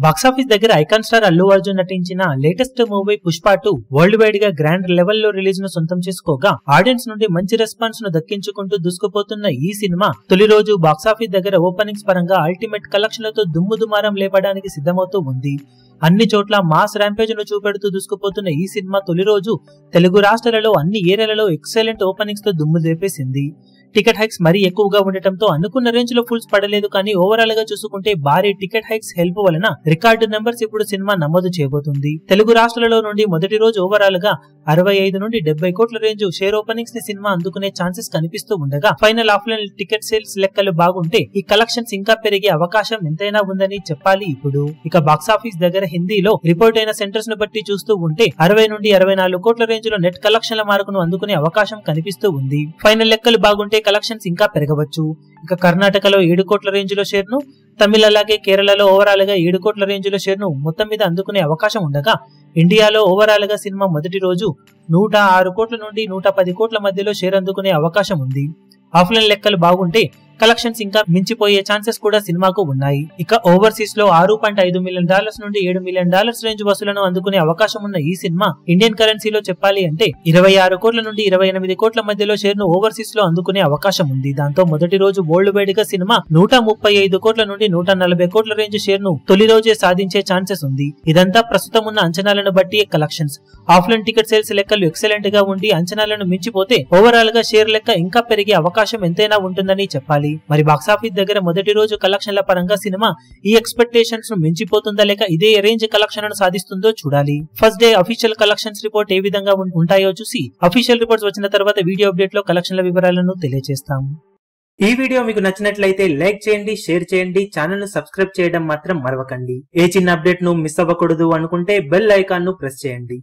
Box office దగ్గర icon star Allu Arjun నటించిన latest movie Pushpa 2 world wide గా గ్రాండ్ లెవెల్లో రిలీజ్ ను సొంతం చేసుకోగా ఆడియన్స్ నుండి మంచి రెస్పాన్స్ ను దక్కించుకుంటూ దూసుకుపోతున్న ఈ సినిమా తొలి రోజు బాక్సాఫీస్ దగ్గర ఓపెనింగ్స్ పరంగా అల్టిమేట్ కలెక్షన్లతో దుమ్ముదుమారం లేపడానికి సిద్ధమవుతూ ఉంది. అన్ని చోట్ల మాస్ ర్యాంపేజ్ ను చూపెడుతూ దూసుకుపోతున్న ఈ సినిమా తొలి రోజు తెలుగు రాష్ట్రాలలో అన్ని ఏరియాలలో ఎక్సలెంట్ ఓపెనింగ్స్ తో దుమ్ము లేపేసింది. టికెట్ హైక్స్ మరీ ఎక్కువగా ఉండటంతో అనుకున్న రేంజ్ లో ఫుల్స్ పడలేదు, కానీ ఓవరాల్ గా చూసుకుంటే భారీ టికెట్ హైక్స్ హెల్ప్ వలన రికార్డు నెంబర్స్ ఇప్పుడు సినిమా నమోదు చేయబోతుంది. తెలుగు రాష్ట్రాలలో నుండి మొదటి రోజు ఓవరాల్ గా 65 నుండి 70 కోట్ల రేంజ్ షేర్ ఓపెనింగ్స్ ని సినిమా అందుకునే ఛాన్సెస్ కనిపిస్తూ ఉండగా ఫైనల్ ఆఫ్లైన్ టికెట్ సేల్స్ లెక్కలు బాగుంటే ఈ కలెక్షన్స్ ఇంకా పెరిగే అవకాశం ఎంతైనా ఉందని చెప్పాలి. ఇప్పుడు ఇక బాక్సాఫీస్ దగ్గర హిందీలో రిపోర్ట్ అయిన సెంటర్స్ ను బట్టి చూస్తూ ఉంటే 60 నుండి 64 కోట్ల రేంజ్ లో నెట్ కలెక్షన్ల మార్కును అందుకునే అవకాశం కనిపిస్తూ ఉంది. ఫైనల్ లెక్కలు బాగుంటే కలెక్షన్స్ ఇంకా పెరగవచ్చు. ఇక కర్ణాటకలో 7 కోట్ల రేంజ్ లో షేర్ ను, తమిళ అలాగే కేరళలో ఓవరాల్ గా 7 కోట్ల రేంజ్ లో షేర్ ను మొత్తం మీద అందుకునే అవకాశం ఉండగా ఇండియాలో ఓవరాల్ గా సినిమా మొదటి రోజు 106 కోట్ల నుండి 110 కోట్ల మధ్యలో షేర్ అందుకునే అవకాశం ఉంది. ఆఫ్లైన్ లెక్కలు బాగుంటే కలెక్షన్స్ ఇంకా మించిపోయే ఛాన్సెస్ కూడా సినిమాకు ఉన్నాయి. ఇక ఓవర్సీస్ లో $6.5 మిలియన్ నుండి $7 మిలియన్ రేంజ్ వసూలను అందుకునే అవకాశం ఉన్న ఈ సినిమా ఇండియన్ కరెన్సీలో చెప్పాలి అంటే 26 కోట్ల నుండి 28 కోట్ల మధ్యలో షేర్ ను ఓవర్సీస్ లో అందుకునే అవకాశం ఉంది. దాంతో మొదటి రోజు వరల్డ్ వైడ్ గా సినిమా 135 కోట్ల నుండి 140 కోట్ల రేంజ్ షేర్ ను తొలి రోజే సాధించే ఛాన్సెస్ ఉంది. ఇదంతా ప్రస్తుతం ఉన్న అంచనాలను బట్టి కలెక్షన్స్. ఆఫ్లైన్ టికెట్ సేల్స్ లెక్కలు ఎక్సలెంట్ గా ఉండి అంచనాలను మించిపోతే ఓవరాల్ గా షేర్ లెక్క ఇంకా పెరిగే అవకాశం ఎంతైనా ఉంటుందని చెప్పాలి. మరి బాక్సాఫీస్ దగ్గర మొదటి రోజు కలెక్షన్ల పరంగా సినిమా ఈ ఎక్స్పెక్టేషన్స్ ను మించిపోతుందా లేక ఇదే రేంజ్ కలెక్షన్ సాధిస్తుందో చూడాలి. First day official collections report ఏ విధంగా ఉంటాయో చూసి అఫీషియల్ రిపోర్ట్స్ వచ్చిన తర్వాత వీడియో అప్డేట్ లో కలెక్షన్ల వివరాలను తెలియజేస్తాం. ఈ వీడియో మీకు నచ్చినట్లయితే లైక్ చేయండి, షేర్ చేయండి, ఛానల్ ను సబ్స్క్రైబ్ చేయడం మాత్రం మరవకండి. ఏ చిన్న అప్డేట్ ను మిస్ అవ్వకూడదు అనుకుంటే బెల్ ఐకాన్ ను ప్రెస్ చేయండి.